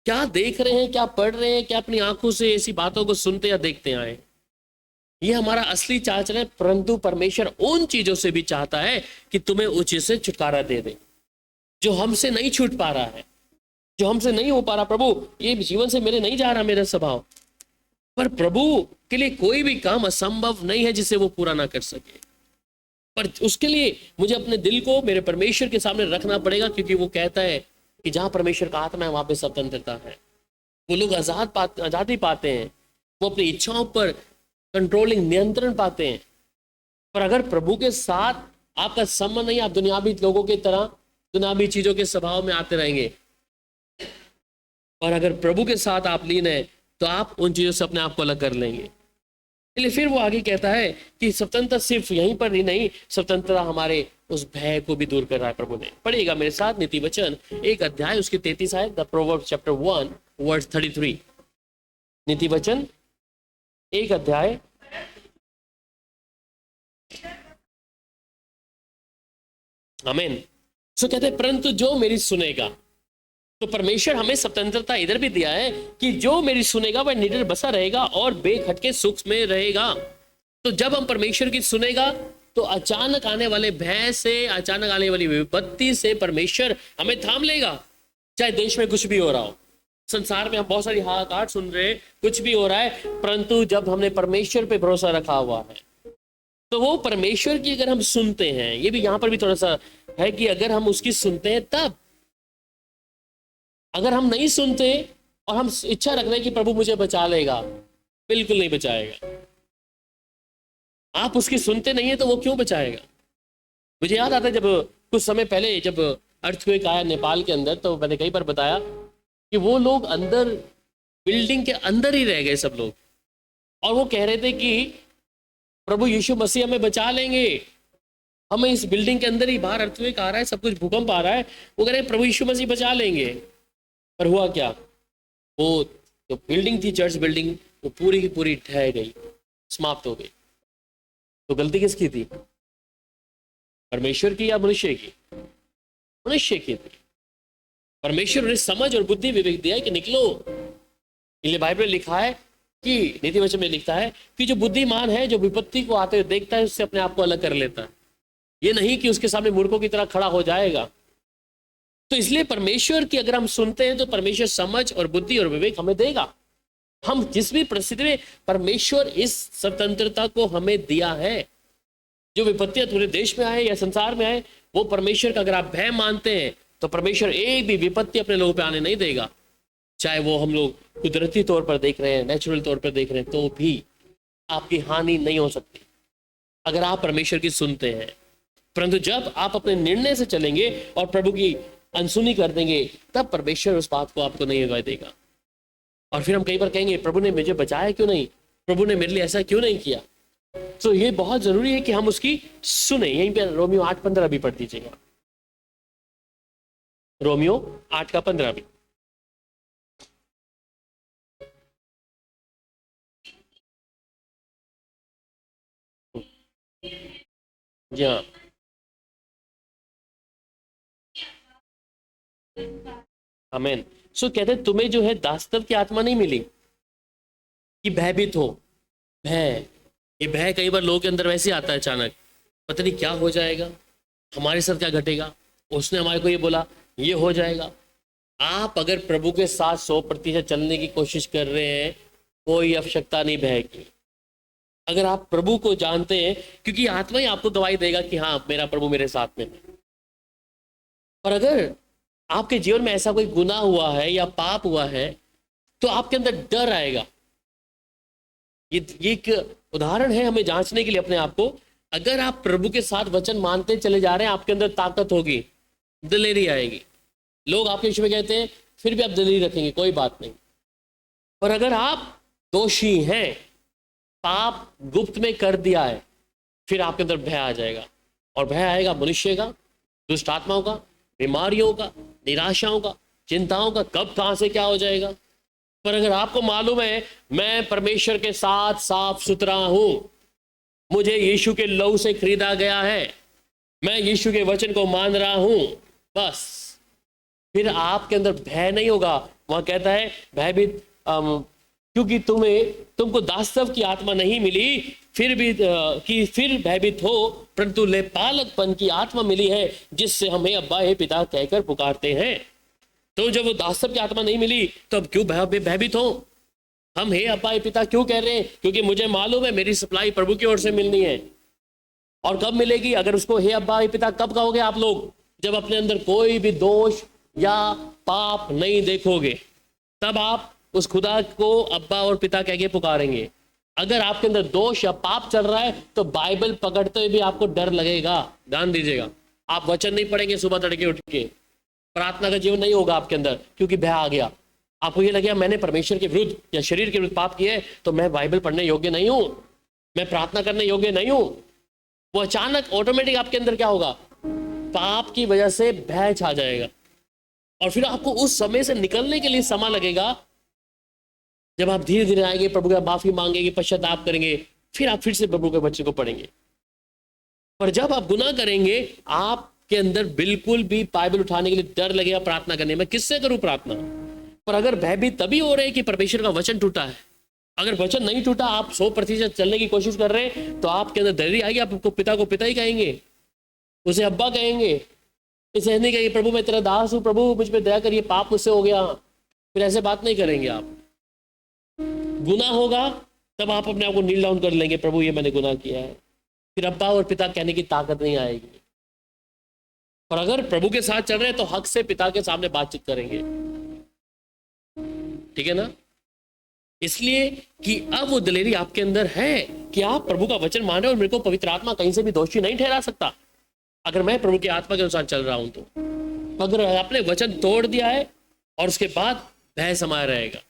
क्या देख रहे हैं, क्या पढ़ रहे हैं, क्या अपनी आंखों से ऐसी बातों को सुनते या देखते आए, ये हमारा असली आचरण है। परंतु परमेश्वर उन चीजों से भी चाहता है कि तुम्हें उस चीज से छुटकारा दे दे, जो हमसे नहीं छूट पा रहा है, जो हमसे नहीं हो पा रहा। प्रभु ये जीवन से मेरे नहीं जा रहा मेरा स्वभाव, पर प्रभु के लिए कोई भी काम असंभव नहीं है जिसे वो पूरा ना कर सके। पर उसके लिए मुझे अपने दिल को मेरे परमेश्वर के सामने रखना पड़ेगा, क्योंकि वो कहता है कि जहां परमेश्वर का आत्मा है वहां पे स्वतंत्रता है। वो लोग आजादी पाते हैं, वो अपनी इच्छाओं पर कंट्रोलिंग, नियंत्रण पाते हैं। पर अगर प्रभु के साथ आपका संबंध नहीं, आप दुनियावी लोगों की तरह दुनियावी चीजों के स्वभाव में आते रहेंगे। और अगर प्रभु के साथ आप लीन है तो आप उन चीजों से अपने आप को अलग कर लेंगे। इसलिए फिर वो आगे कहता है कि स्वतंत्रता सिर्फ यहीं पर ही नहीं, स्वतंत्रता हमारे उस भय को भी दूर कर रहा है प्रभु ने। पढ़िएगा मेरे साथ नीति वचन 1 अध्याय उसकी 33 आयत, द प्रोवर्ब्स चैप्टर 1 वर्स 33। नीति वचन 1 अध्याय आमीन। सो कहते हैं परंतु जो मेरी सुनेगा, तो परमेश्वर हमें स्वतंत्रता इधर भी दिया है कि जो मेरी सुनेगा वह निडर बसा रहेगा और बेखटके सुख में रहेगा। तो जब हम परमेश्वर की सुनेगा तो अचानक आने वाले भय से, अचानक आने वाली विपत्ति से परमेश्वर हमें थाम लेगा। चाहे देश में कुछ भी हो रहा हो, संसार में हम बहुत सारी हाहाकार सुन रहे हैं, कुछ भी हो रहा है, परंतु जब हमने परमेश्वर पे भरोसा रखा हुआ है तो वो परमेश्वर की अगर हम सुनते हैं, ये भी यहां पर भी थोड़ा सा है कि अगर हम उसकी सुनते हैं तब, अगर हम नहीं सुनते और हम इच्छा रख रहे हैं कि प्रभु मुझे बचा लेगा, बिल्कुल नहीं बचाएगा। आप उसकी सुनते नहीं है तो वो क्यों बचाएगा। मुझे याद आता है जब कुछ समय पहले जब अर्थक्वेक आया नेपाल के अंदर, तो मैंने कई बार बताया कि वो लोग अंदर बिल्डिंग के अंदर ही रह गए सब लोग, और वो कह रहे थे कि प्रभु यीशु मसीह हमें बचा लेंगे, हमें इस बिल्डिंग के अंदर ही, बाहर अर्थक्वेक आ रहा है, सब कुछ भूकंप आ रहा है, वो कह रहे हैं प्रभु यीशु मसीह बचा लेंगे। पर हुआ क्या, वो जो बिल्डिंग थी, चर्च बिल्डिंग, वो पूरी की पूरी ढह गई, समाप्त हो गई। तो गलती किसकी थी? परमेश्वर की या मनुष्य की? मनुष्य की थी। परमेश्वर ने समझ और बुद्धि विवेक दिया कि निकलो। इसलिए बाइबल में लिखा है कि नीति वचन में लिखता है कि जो बुद्धिमान है, जो विपत्ति को आते हुए देखता है, उससे अपने आप को अलग कर लेता है। ये नहीं कि उसके सामने मूर्खों की तरह खड़ा हो जाएगा। तो इसलिए परमेश्वर की अगर हम सुनते हैं तो परमेश्वर समझ और बुद्धि और विवेक हमें देगा। हम जिस भी परिस्थिति में, परमेश्वर इस स्वतंत्रता को हमें दिया है। जो विपत्तियां पूरे देश में आए या संसार में आए, वो परमेश्वर का अगर आप भय मानते हैं तो परमेश्वर एक भी विपत्ति अपने लोगों पे आने नहीं देगा। चाहे वो हम लोग कुदरती तौर पर देख रहे हैं, नेचुरल तौर पर देख रहे हैं, तो भी आपकी हानि नहीं हो सकती अगर आप परमेश्वर की सुनते हैं। परंतु जब आप अपने निर्णय से चलेंगे और प्रभु की अनसुनी कर देंगे, तब परमेश्वर उस बात को आपको नहीं होने देगा। और फिर हम कई बार कहेंगे, प्रभु ने मुझे बचाया क्यों नहीं, प्रभु ने मेरे लिए ऐसा क्यों नहीं किया। तो ये बहुत जरूरी है कि हम उसकी सुने। यहीं पे रोमियो 8:15 भी पढ़ दीजिएगा। रोमियो 8:15 भी। जी हाँ, आमीन। सो कहते हैं तुम्हें जो है दासत्व की आत्मा नहीं मिली कि भयभीत हो। भय, ये भय कई बार लोगों के अंदर वैसे आता है अचानक, पता नहीं क्या हो जाएगा, हमारे साथ क्या घटेगा, उसने हमारे को ये बोला, ये हो जाएगा। आप अगर प्रभु के साथ 100% चलने की कोशिश कर रहे हैं, कोई आवश्यकता नहीं भय की। अगर आप प्रभु को जानते हैं, क्योंकि आत्मा ही आपको गवाही देगा कि हाँ मेरा प्रभु मेरे साथ में है। और अगर आपके जीवन में ऐसा कोई गुनाह हुआ है या पाप हुआ है, तो आपके अंदर डर आएगा। ये एक उदाहरण है हमें जांचने के लिए अपने आप को। अगर आप प्रभु के साथ वचन मानते चले जा रहे हैं, आपके अंदर ताकत होगी, दिलेरी आएगी। लोग आपके विषय में कहते हैं, फिर भी आप दिलेरी रखेंगे, कोई बात नहीं। और अगर आप दोषी हैं, पाप गुप्त में कर दिया है, फिर आपके अंदर भय आ जाएगा। और भय आएगा मनुष्य का, दुष्ट आत्माओं का, बीमारियों का, निराशाओं का, चिंताओं का, कब कहां से क्या हो जाएगा। पर अगर आपको मालूम है मैं परमेश्वर के साथ साफ सुथरा हूं, मुझे यीशु के लहू से खरीदा गया है, मैं यीशु के वचन को मान रहा हूं, बस फिर आपके अंदर भय नहीं होगा। वहां कहता है भयभीत, क्योंकि तुमको दासत्व की आत्मा नहीं मिली फिर भी कि फिर भयभीत हो, परंतु लेपालकपन की आत्मा मिली है, जिससे हमें अब्बा हे पिता कहकर पुकारते हैं। तो जब वो दासत्व की आत्मा नहीं मिली, तो अब क्यों भयभीत हो? हम हे अब्बा हे पिता क्यों कह रहे हैं? क्योंकि मुझे मालूम है मेरी सप्लाई प्रभु की ओर से मिलनी है। और कब मिलेगी? अगर उसको हे अब्बा हे पिता कब कहोगे आप लोग? जब अपने अंदर कोई भी दोष या पाप नहीं देखोगे, तब आप उस खुदा को अब्बा और पिता कह के पुकारेंगे। अगर आपके अंदर दोष या पाप चल रहा है, तो बाइबल पकड़ते हुए भी आपको डर लगेगा। ध्यान दीजिएगा, आप वचन नहीं पढ़ेंगे सुबह तड़के उठ के, प्रार्थना का जीवन नहीं होगा आपके अंदर, क्योंकि भय आ गया। आपको ये लगेगा मैंने परमेश्वर के विरुद्ध या शरीर के विरुद्ध पाप किए है, तो मैं बाइबल पढ़ने योग्य नहीं हूं, मैं प्रार्थना करने योग्य नहीं हूं। वो अचानक ऑटोमेटिक आपके अंदर क्या होगा? पाप की वजह से भय छा जाएगा। और फिर आपको उस समय से निकलने के लिए समय लगेगा। जब आप धीरे धीरे आएंगे, प्रभु का माफी मांगेंगे, पश्चाताप करेंगे, फिर आप फिर से प्रभु के वचन को पढ़ेंगे। पर जब आप गुनाह करेंगे, आपके अंदर बिल्कुल भी बाइबल उठाने के लिए डर लगेगा प्रार्थना करने में, किससे करूं प्रार्थना। पर अगर भय भी तभी हो रहे हैं कि परमेश्वर का वचन टूटा है। अगर वचन नहीं टूटा, आप 100% चलने की कोशिश कर रहे हैं, तो आपके अंदर दलेरी आएगी। आपको पिता को पिता ही कहेंगे, उसे अब्बा कहेंगे, इसे नहीं कहेंगे प्रभु मैं तेरा दास हूं, प्रभु मुझ पर दया करिए, पाप मुझसे हो गया। फिर ऐसे बात नहीं करेंगे आप। गुनाह होगा तब आप अपने आप को नील डाउन कर लेंगे, प्रभु ये मैंने गुनाह किया है। फिर अब्बा और पिता कहने की ताकत नहीं आएगी। और अगर प्रभु के साथ चल रहे हैं, तो हक से पिता के सामने बातचीत करेंगे, ठीक है ना। इसलिए कि अब वो दिलेरी आपके अंदर है कि आप प्रभु का वचन मान रहे हो, और मेरे को पवित्र आत्मा कहीं से भी दोषी नहीं ठहरा सकता अगर मैं प्रभु की आत्मा के अनुसार चल रहा हूं। तो अगर आपने वचन तोड़ दिया है, और उसके बाद भय समाया रहेगा,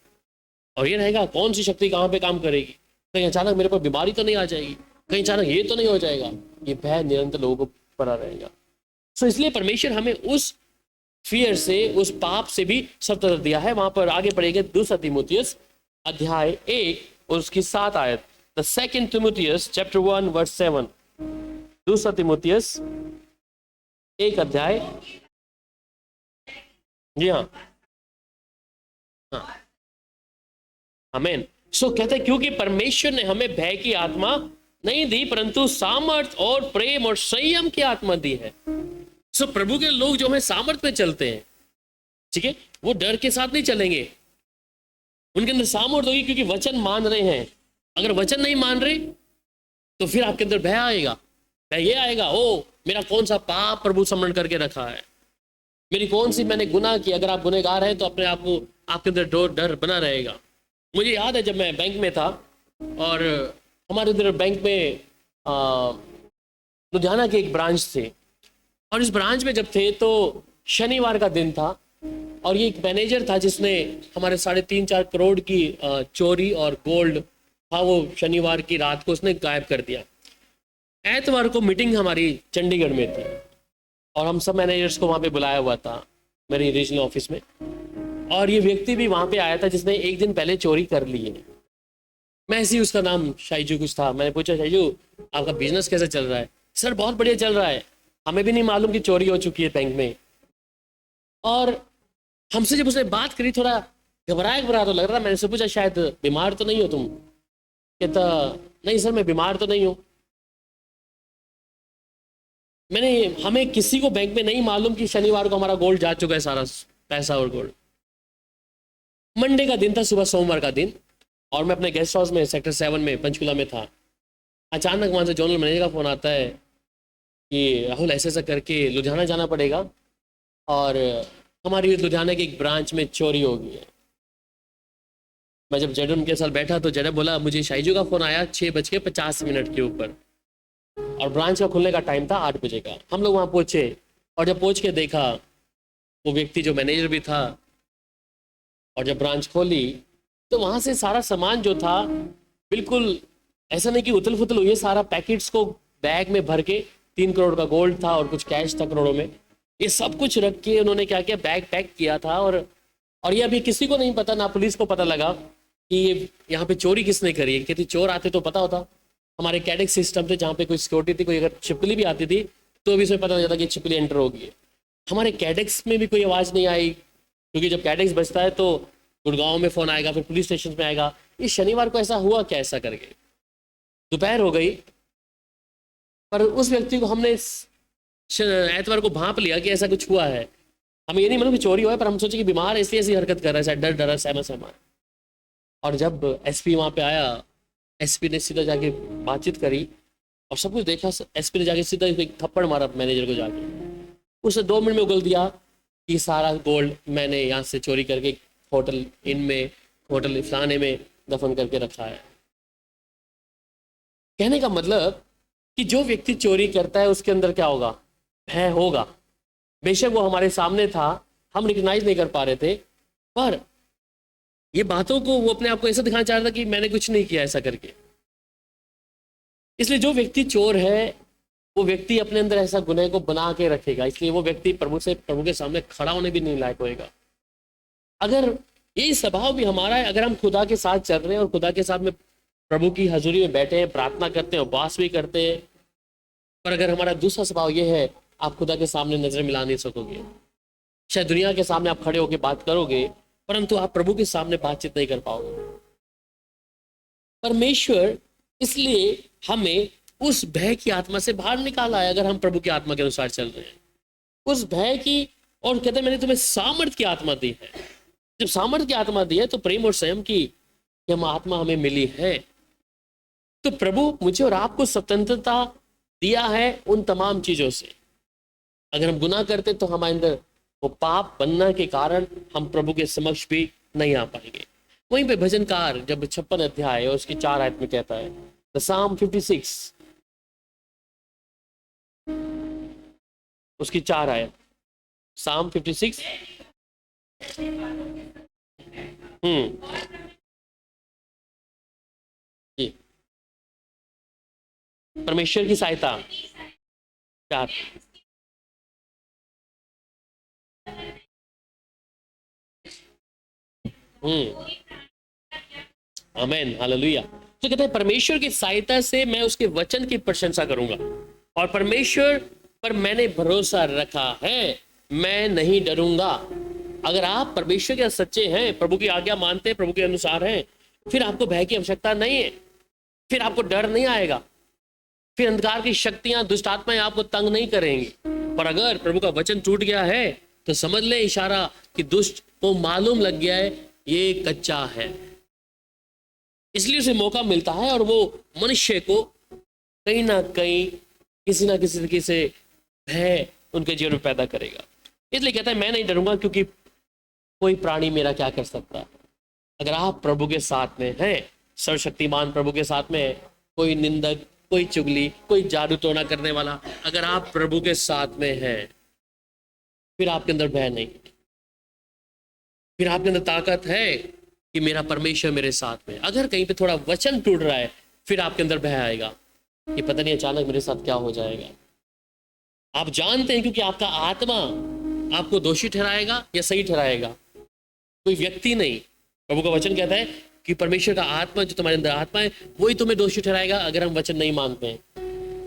और ये रहेगा कौन सी शक्ति कहां पे काम करेगी, कहीं अचानक मेरे पर बीमारी तो नहीं आ जाएगी, कहीं अचानक ये तो नहीं हो जाएगा। ये भय निरंतर लोगों को पड़ा रहेगा। सो इसलिए परमेश्वर हमें उस फियर से, उस पाप से भी स्वतंत्र दिया है। वहां पर आगे पढ़ेंगे 2 तीमुथियुस अध्याय 1 और उसकी 7 आयत। द 2 तीमुथियुस चैप्टर 1 वर्स 7। 2 तीमुथियुस 1 अध्याय, जी हाँ, हाँ, आमीन। सो कहते हैं क्योंकि परमेश्वर ने हमें भय की आत्मा नहीं दी, परंतु सामर्थ और प्रेम और संयम की आत्मा दी है। सो प्रभु के लोग जो है सामर्थ में चलते हैं, ठीक है, वो डर के साथ नहीं चलेंगे, उनके अंदर सामर्थ होगी क्योंकि वचन मान रहे हैं। अगर वचन नहीं मान रहे तो फिर आपके अंदर भय आएगा। भय ये आएगा, ओ मेरा कौन सा पाप प्रभु समरण करके रखा है, मेरी कौन सी मैंने गुनाह की। अगर आप गुनहगार हैं तो अपने आप को, आपके अंदर डर बना रहेगा। मुझे याद है जब मैं बैंक में था और हमारे इधर बैंक में लुधियाना के एक ब्रांच थे, और इस ब्रांच में जब थे तो शनिवार का दिन था और ये एक मैनेजर था जिसने हमारे 3.5-4 करोड़ की चोरी और गोल्ड था, वो शनिवार की रात को उसने गायब कर दिया। एतवार को मीटिंग हमारी चंडीगढ़ में थी और हम सब मैनेजर्स को वहाँ पे बुलाया हुआ था मेरी रीजनल ऑफिस में, और ये व्यक्ति भी वहाँ पे आया था जिसने एक दिन पहले चोरी कर ली है। मैं ऐसे ही, उसका नाम शाइजू कुछ था। मैंने पूछा, शाइजू आपका बिजनेस कैसे चल रहा है? सर बहुत बढ़िया चल रहा है, हमें भी नहीं मालूम कि चोरी हो चुकी है बैंक में। और हमसे जब उसने बात करी थोड़ा घबराया तो लग रहा। मैंने उससे पूछा शायद बीमार तो नहीं हो तुम? कहता नहीं सर मैं बीमार तो नहीं हूँ। हमें किसी को बैंक में नहीं मालूम कि शनिवार को हमारा गोल्ड जा चुका है, सारा पैसा और गोल्ड। मंडे का दिन था, सुबह सोमवार का दिन, और मैं अपने गेस्ट हाउस में सेक्टर 7 में पंचकुला में था। अचानक वहाँ से जोनल मैनेजर का फ़ोन आता है कि राहुल ऐसे ऐसा करके लुधियाना जाना पड़ेगा और हमारी लुधियाना की एक ब्रांच में चोरी हो गई है। मैं जब जेडम के साथ बैठा तो जेडम बोला मुझे शाइजू का फ़ोन आया 6:50 के ऊपर, और ब्रांच का खुलने का टाइम था 8 बजे का। हम लोग वहाँ पहुँचे और जब पहुँच के देखा वो व्यक्ति जो मैनेजर भी था, और जब ब्रांच खोली तो वहाँ से सारा सामान जो था, बिल्कुल ऐसा नहीं कि उथल पुथल हुई है, सारा पैकेट्स को बैग में भर के 3 करोड़ का गोल्ड था और कुछ कैश था करोड़ों में, ये सब कुछ रख के उन्होंने क्या किया, बैग पैक किया था। और ये अभी किसी को नहीं पता, ना पुलिस को पता लगा कि ये यहाँ पे चोरी किसने करी है। कहती चोर आते तो पता होता। हमारे कैडेक्स सिस्टम थे जहाँ पे कोई सिक्योरिटी थी, कोई अगर छिपकली भी आती थी तो भी इसमें पता लग जाता कि छिपकली एंटर होगी है। हमारे कैडेक्स में भी कोई आवाज़ नहीं आई, क्योंकि जब कैडेक्स बजता है तो गुड़गांव में फ़ोन आएगा, फिर पुलिस स्टेशन में आएगा। इस शनिवार को ऐसा हुआ क्या, ऐसा करके दोपहर हो गई, पर उस व्यक्ति को हमने एतवार को भांप लिया कि ऐसा कुछ हुआ है। हमें ये नहीं मालूम कि चोरी हुआ है, पर हम सोचे कि बीमार ऐसी ऐसी हरकत कर रहा है, शायद डर डरा सहमा सहमा। और जब एसपी वहाँ पे आया, एसपी ने सीधा जाके बातचीत करी और सब कुछ देखा। एसपी ने जाके सीधा एक थप्पड़ मारा मैनेजर को जाके। उसने 2 मिनट में उगल दिया कि सारा गोल्ड मैंने यहाँ से चोरी करके होटल इन में, होटल फलाने में दफन करके रखा है। कहने का मतलब कि जो व्यक्ति चोरी करता है उसके अंदर क्या होगा, भय होगा। बेशक वो हमारे सामने था, हम रिकग्नाइज नहीं कर पा रहे थे, पर ये बातों को वो अपने आप को ऐसा दिखाना चाह रहा था कि मैंने कुछ नहीं किया ऐसा करके। इसलिए जो व्यक्ति चोर है वो व्यक्ति अपने अंदर ऐसा गुनाह को बना के रखेगा, इसलिए वो व्यक्ति प्रभु के सामने खड़ा होने भी नहीं लायक होएगा। अगर ये स्वभाव भी हमारा है, अगर हम खुदा के साथ चल रहे हैं और खुदा के साथ में प्रभु की हजूरी में बैठे हैं, प्रार्थना करते हैं, उपवास भी करते हैं, पर अगर हमारा दूसरा स्वभाव ये है, आप खुदा के सामने नजर मिला नहीं सकोगे। शायद दुनिया के सामने आप खड़े होकर बात करोगे, परंतु आप प्रभु के सामने बातचीत नहीं कर पाओगे। परमेश्वर इसलिए हमें उस भय की आत्मा से बाहर निकाला है, अगर हम प्रभु की आत्मा के अनुसार चल रहे हैं। उस भय की, और कहते हैं मैंने तुम्हें सामर्थ की आत्मा दी है। जब सामर्थ की आत्मा दी है तो प्रेम और संयम की हम आत्मा हमें मिली है। तो प्रभु मुझे और आपको स्वतंत्रता दिया है उन तमाम चीजों से। अगर हम गुनाह करते तो हमारे अंदर वो पाप बनने के कारण हम प्रभु के समक्ष भी नहीं आ पाएंगे। वहीं पे भजनकार जब 56 अध्याय और उसकी 4 आयत में कहता है, द साम 56 उसकी 4 आयत, साम 56 जी, परमेश्वर की सहायता 4 आमेन, हालेलुया। तो कहते हैं परमेश्वर की सहायता से मैं उसके वचन की प्रशंसा करूंगा, और परमेश्वर पर मैंने भरोसा रखा है, मैं नहीं डरूंगा। अगर आप परमेश्वर के सच्चे हैं, प्रभु की आज्ञा मानते हैं, प्रभु के अनुसार हैं, फिर आपको भय की आवश्यकता नहीं है, फिर आपको डर नहीं आएगा, फिर अंधकार की शक्तियां, दुष्ट आत्माएं आपको तंग नहीं करेंगी। पर अगर प्रभु का वचन टूट गया है तो समझ ले इशारा कि दुष्ट को मालूम लग गया है ये कच्चा है, इसलिए उसे मौका मिलता है और वो मनुष्य को कहीं ना कहीं किसी ना किसी तरीके से भय उनके जीवन में पैदा करेगा। इसलिए कहता है मैं नहीं डरूंगा, क्योंकि कोई प्राणी मेरा क्या कर सकता है। अगर आप प्रभु के साथ में हैं, सर्वशक्तिमान प्रभु के साथ में है, कोई निंदक, कोई चुगली, कोई जादू टोना करने वाला, अगर आप प्रभु के साथ में हैं, फिर आपके अंदर भय नहीं, फिर आपके अंदर ताकत है कि मेरा परमेश्वर मेरे साथ में। अगर कहीं पे थोड़ा वचन टूट रहा है, फिर आपके अंदर भय आएगा कि पता नहीं अचानक मेरे साथ क्या हो जाएगा। आप जानते हैं क्योंकि आपका आत्मा आपको दोषी ठहराएगा या सही ठहराएगा, कोई व्यक्ति नहीं। प्रभु का वचन कहता है कि परमेश्वर का आत्मा जो तुम्हारे अंदर आत्मा है वही तुम्हें दोषी ठहराएगा अगर हम वचन नहीं मानते हैं।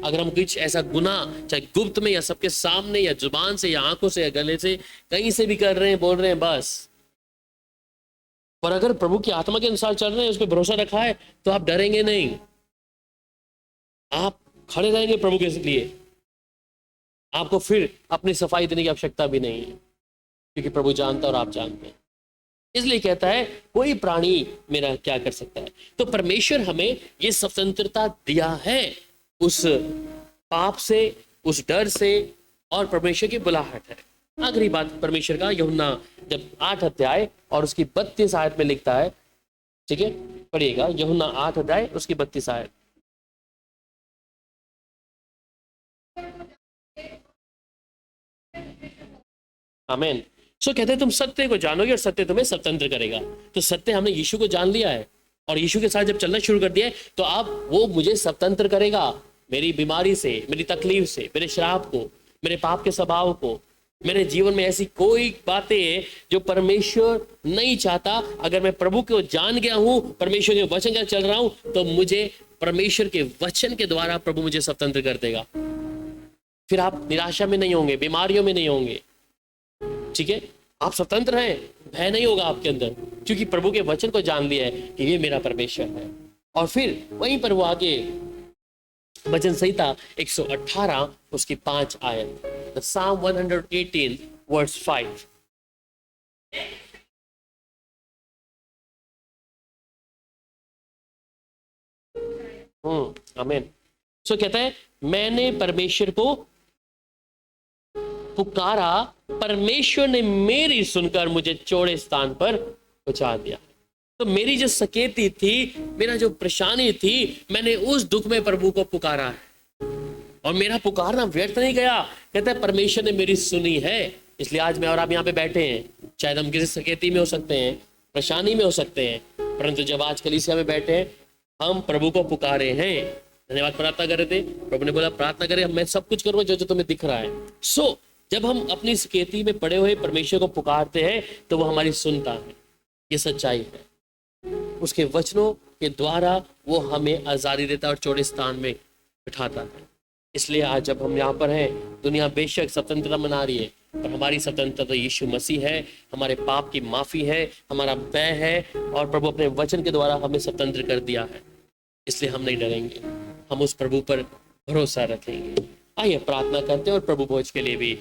अगर हम कुछ ऐसा गुनाह चाहे गुप्त में या सबके सामने या जुबान से या आंखों से या गले से कहीं से भी कर रहे हैं, बोल रहे हैं बस, पर अगर प्रभु की आत्मा के अनुसार चल रहे हैं, उस पर भरोसा रखा है, तो आप डरेंगे नहीं, आप खड़े रहेंगे प्रभु के लिए। आपको फिर अपनी सफाई देने की आवश्यकता भी नहीं है, क्योंकि प्रभु जानता है और आप जानते हैं। इसलिए कहता है कोई प्राणी मेरा क्या कर सकता है। तो परमेश्वर हमें ये स्वतंत्रता दिया है उस पाप से, उस डर से, और परमेश्वर की बुलाहट है। आखिरी बात परमेश्वर का यूहन्ना जब 8 अध्याय और उसकी 32 आयत में लिखता है, ठीक है, पढ़िएगा यूहन्ना 8 अध्याय उसकी 32 आयत। आमीन। सो कहते हैं तुम सत्य को जानोगे और सत्य तुम्हें स्वतंत्र करेगा। तो सत्य हमने यीशु को जान लिया है और यीशु के साथ जब चलना शुरू कर दिया है, तो अब वो मुझे स्वतंत्र करेगा मेरी बीमारी से, मेरी तकलीफ से, मेरे श्राप को, मेरे पाप के स्वभाव को। मेरे जीवन में ऐसी कोई बातें जो परमेश्वर नहीं चाहता, अगर मैं प्रभु को जान गया हूं, परमेश्वर के वचन का चल रहा हूं, तो मुझे परमेश्वर के वचन के द्वारा प्रभु मुझे स्वतंत्र कर देगा। फिर आप निराशा में नहीं होंगे, बीमारियों में नहीं होंगे, ठीक है, आप स्वतंत्र हैं, भय नहीं होगा आपके अंदर, क्योंकि प्रभु के वचन को जान लिया है कि ये मेरा परमेश्वर है। और फिर वहीं पर वो आगे वचन संहिता 118 उसकी 5 आयत, Psalm 118 verse 5। आमीन। सो कहता है मैंने परमेश्वर को पुकारा, परमेश्वर ने मेरी सुनकर मुझे चौड़े स्थान पर पहुंचा दिया। तो मेरी जो सकेती थी, मेरा जो परेशानी थी, मैंने उस दुख में प्रभु को पुकारा है और मेरा पुकारना व्यर्थ नहीं गया। कहता है परमेश्वर ने मेरी सुनी है, इसलिए आज मैं और आप यहाँ पे बैठे हैं। शायद हम किसी सकेती में हो सकते हैं, परेशानी में हो सकते हैं, परंतु जब आज कलीसिया में बैठे हैं, हम प्रभु को पुकारे हैं। धन्यवाद, प्रार्थना कर रहे थे, प्रभु ने बोला प्रार्थना करें, मैं सब कुछ करूंगा जो जो तुम्हें दिख रहा है। सो जब हम अपनी सकेती में पड़े हुए परमेश्वर को पुकारते हैं, तो वो हमारी सुनता है, ये सच्चाई है। उसके वचनों के द्वारा वो हमें आजादी देता है और चौड़े स्थान में बिठाता है। इसलिए आज जब हम यहाँ पर हैं, दुनिया बेशक स्वतंत्रता मना रही है, पर हमारी स्वतंत्रता यीशु मसीह है, हमारे पाप की माफी है, हमारा भय है, और प्रभु अपने वचन के द्वारा हमें स्वतंत्र कर दिया है। इसलिए हम नहीं डरेंगे, हम उस प्रभु पर भरोसा रखेंगे। आइए प्रार्थना करते हैं और प्रभु भोज के लिए भी